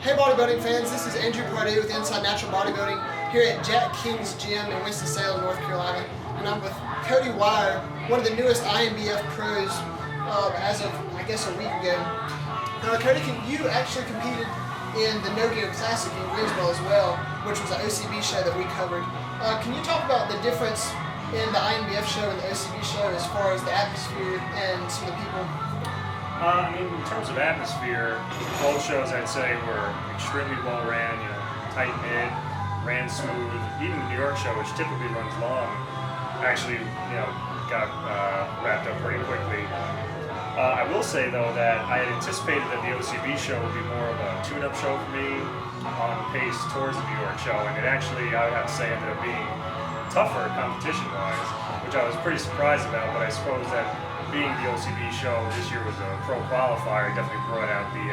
Hey bodybuilding fans, this is Andrew Pardue with Inside Natural Bodybuilding here at Jack King's Gym in Winston-Salem, North Carolina. And I'm with Cody Wyer, one of the newest WNBF pros as of, I guess, a week ago. Cody, you actually competed in the No-Gear Classic in Greensboro as well, which was an OCB show that we covered. Can you talk about the difference in the WNBF show and the OCB show as far as the atmosphere and some of the people? I mean, in terms of atmosphere, both shows I'd say were extremely well ran, tight-knit, ran smooth. Even the New York show, which typically runs long, actually, got wrapped up pretty quickly. I will say, though, that I had anticipated that the OCB show would be more of a tune-up show for me on pace towards the New York show, and it actually, I would have to say, ended up being tougher competition-wise, which I was pretty surprised about, but I suppose that being the OCB show this year was a pro qualifier, it definitely brought out the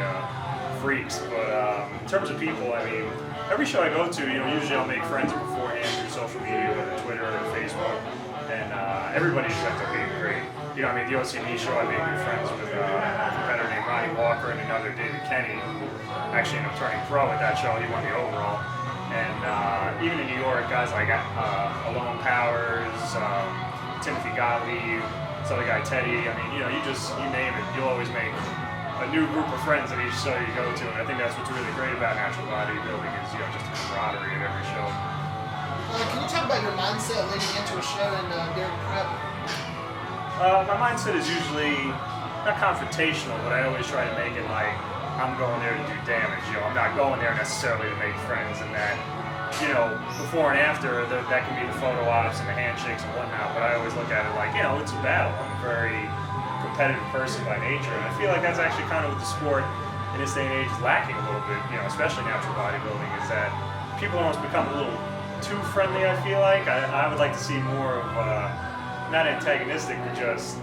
freaks. But in terms of people, I mean, every show I go to, usually I'll make friends beforehand through social media, whether Twitter or Facebook, and everybody just ends up being great. The OCB show, I made new friends with a competitor named Ronnie Walker and another David Kenny, who actually ended up turning pro at that show. He won the overall. And even in New York, guys like Alone Powers, Timothy Gottlieb, this other guy Teddy, you name it, you'll always make a new group of friends at each show you go to, and I think that's what's really great about natural bodybuilding is just the camaraderie at every show. Can you talk about your mindset leading into a show and during prep? My mindset is usually not confrontational, but I always try to make it like I'm going there to do damage. I'm not going there necessarily to make friends, and that before and after, that can be the photo ops and the handshakes and whatnot, but I always look at it like, it's a battle. I'm a very competitive person by nature, and I feel like that's actually kind of what the sport in this day and age is lacking a little bit, especially natural bodybuilding, is that people almost become a little too friendly, I feel like. I would like to see more of, not antagonistic, but just,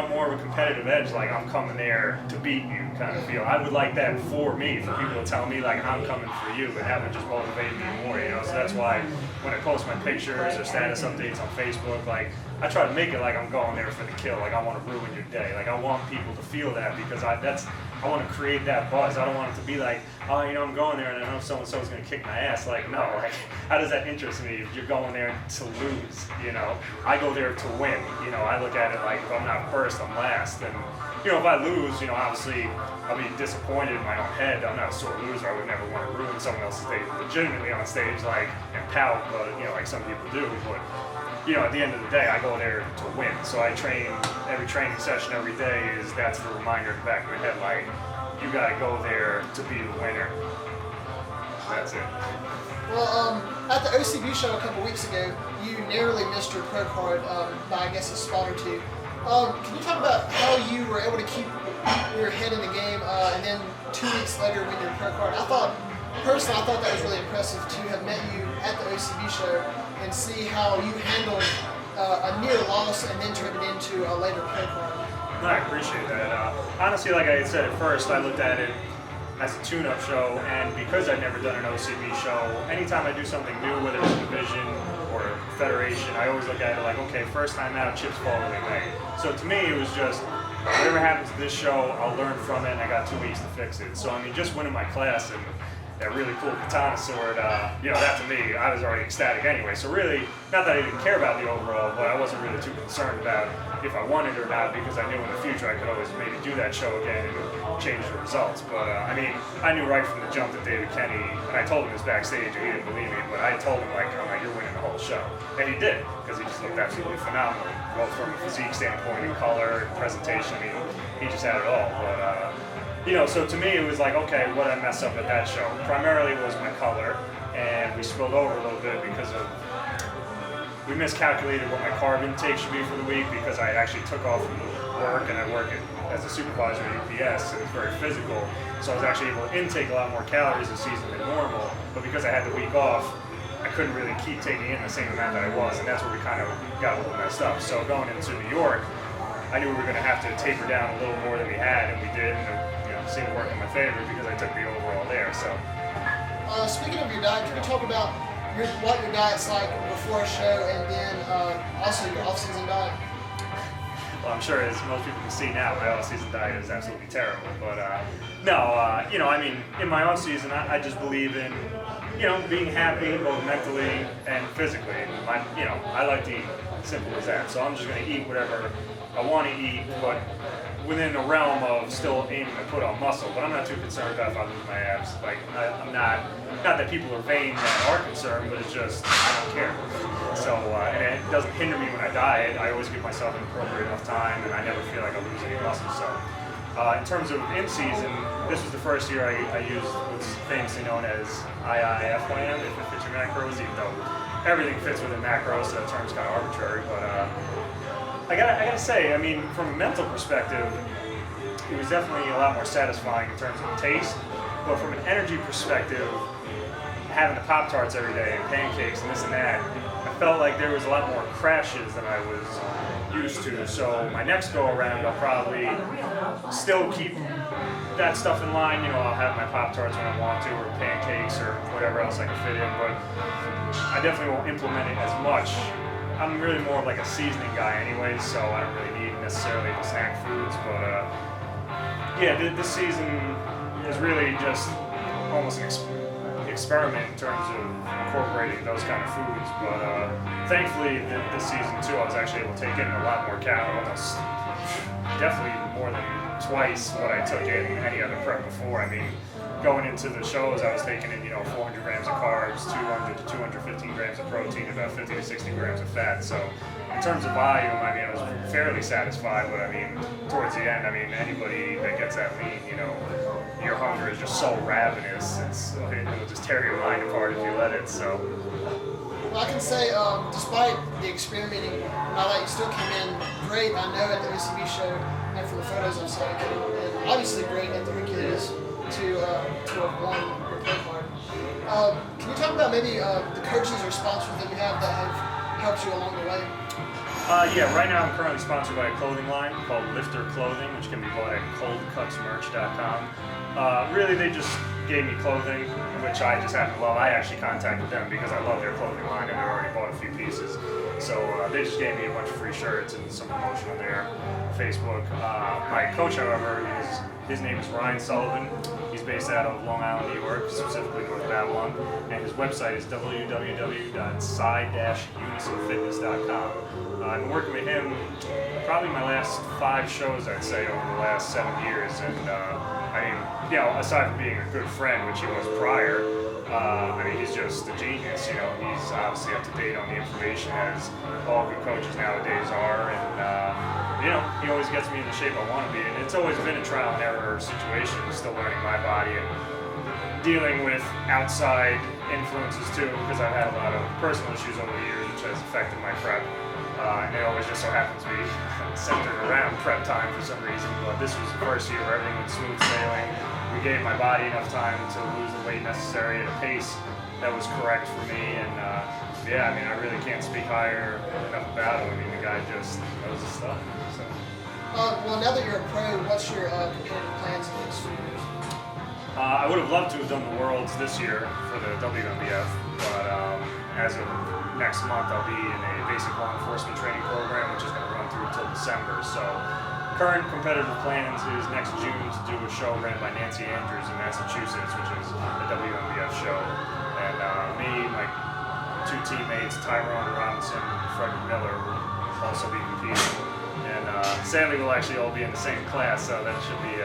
more of a competitive edge, like I'm coming there to beat you kind of feel. I would like that for me, for people to tell me like I'm coming for you, and that would just motivate me more, So that's why when I post my pictures or status updates on Facebook, like I try to make it like I'm going there for the kill, like I want to ruin your day. Like I want people to feel that because I want to create that buzz. I don't want it to be like, I'm going there and I know so-and-so's going to kick my ass. Like, no, how does that interest me if you're going there to lose, I go there to win, I look at it like if I'm not first, I'm last. And, if I lose, obviously I'll be disappointed in my own head. I'm not a sore loser. I would never want to ruin someone else's day legitimately on stage, and pout, but, like some people do. But, at the end of the day, I go there to win. So I train, every training session every day that's the reminder in the back of my head, like, you got to go there to be the winner. That's it. Well, at the OCB show a couple weeks ago, you narrowly missed your pro card by, I guess, a spot or two. Can you talk about how you were able to keep your head in the game and then 2 weeks later win your pro card? Personally, I thought that was really impressive to have met you at the OCB show and see how you handled a near loss and then turned it into a later pro card. No, I appreciate that. Honestly, like I had said at first, I looked at it as a tune-up show, and because I'd never done an OCB show, anytime I do something new, whether it's a division or federation, I always look at it like, okay, first time out, chips fall where they may. So to me, it was just, whatever happens to this show, I'll learn from it, and I got 2 weeks to fix it. So, just winning my class and that really cool katana sword, that to me, I was already ecstatic anyway. So really, not that I didn't care about the overall, but I wasn't really too concerned about if I won it or not, because I knew in the future I could always maybe do that show again and change the results. But I knew right from the jump that David Kenny, and I told him this backstage, and he didn't believe me, but I told him I'm like, you're winning the whole show. And he did, because he just looked absolutely phenomenal, both from a physique standpoint and color and presentation. He just had it all. But so to me it was like, okay, what did I mess up at that show? Primarily it was my color, and we spilled over a little bit because we miscalculated what my carb intake should be for the week, because I actually took off from work, and I work as a supervisor at UPS, and it's very physical, so I was actually able to intake a lot more calories this season than normal, but because I had the week off, I couldn't really keep taking in the same amount that I was, and that's where we kind of got a little messed up. So going into New York, I knew we were going to have to taper down a little more than we had, and we did, and it seemed to work in my favor because I took the overall there. So, speaking of your diet, can you talk about what your diet's like before a show, and then also your off-season diet? well, I'm sure as most people can see now, my off-season diet is absolutely terrible. But you know, I mean, in my off-season, I just believe in, you know, being happy both mentally and physically. You know, I like to eat, simple as that. So I'm just going to eat whatever I want to eat, but within the realm of still aiming to put on muscle. But I'm not too concerned about if I lose my abs. Like, I'm not that people are vain that are concerned, but it's just, I don't care. So, and it doesn't hinder me when I diet. I always give myself an appropriate enough time, and I never feel like I lose any muscle. So, in terms of in-season, this was the first year I used what's famously known as IIF plan, if it fits your macros, even though everything fits within macros, so that term's kind of arbitrary. But I gotta say, I mean, from a mental perspective, it was definitely a lot more satisfying in terms of taste. But from an energy perspective, having the Pop-Tarts every day and pancakes and this and that, I felt like there was a lot more crashes than I was used to. So my next go around, I'll probably still keep that stuff in line. You know, I'll have my Pop-Tarts when I want to, or pancakes, or whatever else I can fit in. But I definitely won't implement it as much. I'm really more of like a seasoning guy anyways, so I don't really need necessarily the snack foods. But yeah, this season is really just almost an experiment in terms of incorporating those kind of foods. But thankfully, this season too, I was actually able to take in a lot more calories, almost definitely more than twice what I took in any other prep before. I mean, going into the shows, I was taking in, you know, 400 grams of carbs, 200 to 215 grams of protein, about 50 to 60 grams of fat. So in terms of volume, I mean, I was fairly satisfied. But I mean, towards the end, I mean, anybody that gets that lean, you know, your hunger is just so ravenous. It'll just tear your mind apart if you let it. So. Well, I can say, despite the experimenting and all that, you still came in great. I know at the OCB show and from the photos I've seen, and obviously great at the Hercules to have won your pro card. Can you talk about maybe the coaches or sponsors that you have that have helped you along the way? Yeah, right now I'm currently sponsored by a clothing line called Lifter Clothing, which can be bought at coldcutsmerch.com. Really, they just gave me clothing, which I just happen to love. I actually contacted them because I love their clothing line and I already bought a few pieces. So they just gave me a bunch of free shirts and some promotion on their Facebook. My coach, however, his name is Ryan Sullivan. He's based out of Long Island, New York, specifically North Babylon, and his website is www.psi-unisonfitness.com. I've been working with him probably my last 5 shows, I'd say, over the last 7 years, and I mean, you know, aside from being a good friend, which he was prior, I mean, he's just a genius. You know, he's obviously up to date on the information as all good coaches nowadays are, and you know, he always gets me in the shape I want to be in. It's always been a trial and error situation, still learning my body and dealing with outside influences too, because I've had a lot of personal issues over the years, which has affected my prep. And it always just so happens to be centered around prep time for some reason. But this was the first year where everything was smooth sailing. We gave my body enough time to lose the weight necessary at a pace that was correct for me. And yeah, I mean, I really can't speak higher enough about him. I mean, the guy just knows his stuff. So. Well, now that you're a pro, what's your competitive plans in the next few years? I would have loved to have done the Worlds this year for the WNBF, but as of next month, I'll be in a basic law enforcement training program, which is going to run through until December. So current competitive plans is next June to do a show ran by Nancy Andrews in Massachusetts, which is the WNBF show. And me, my 2 teammates, Tyrone Robinson and Frederick Miller, will also be competing. And sadly, we'll actually all be in the same class, so that should be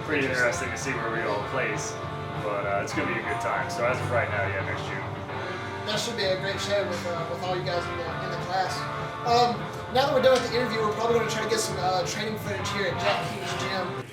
pretty interesting to see where we all place. But it's going to be a good time. So as of right now, yeah, next June. That should be a great show with all you guys in the class. Now that we're done with the interview, we're probably going to try to get some training footage here at Jack King's gym.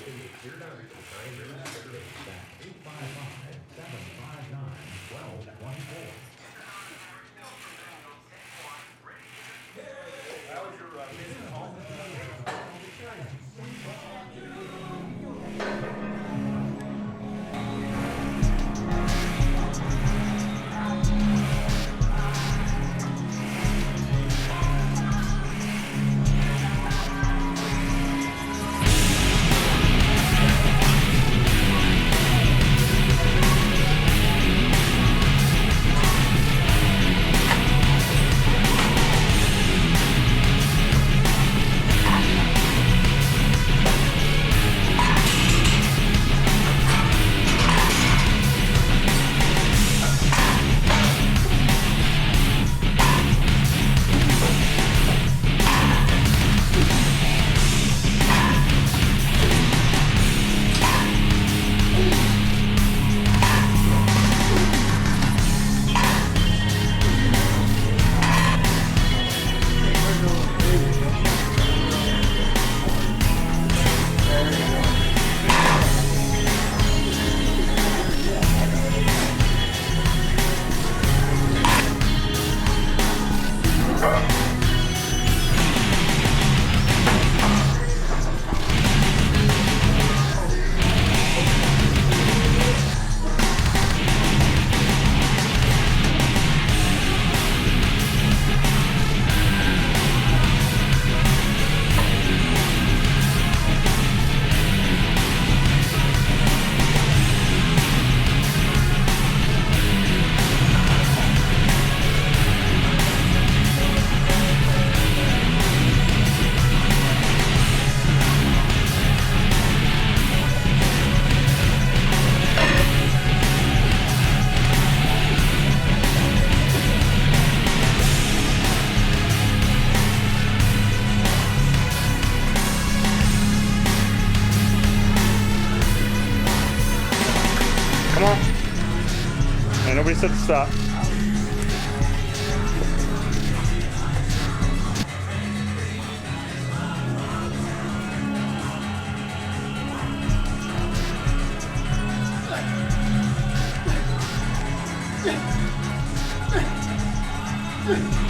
And nobody said to stop. Yeah.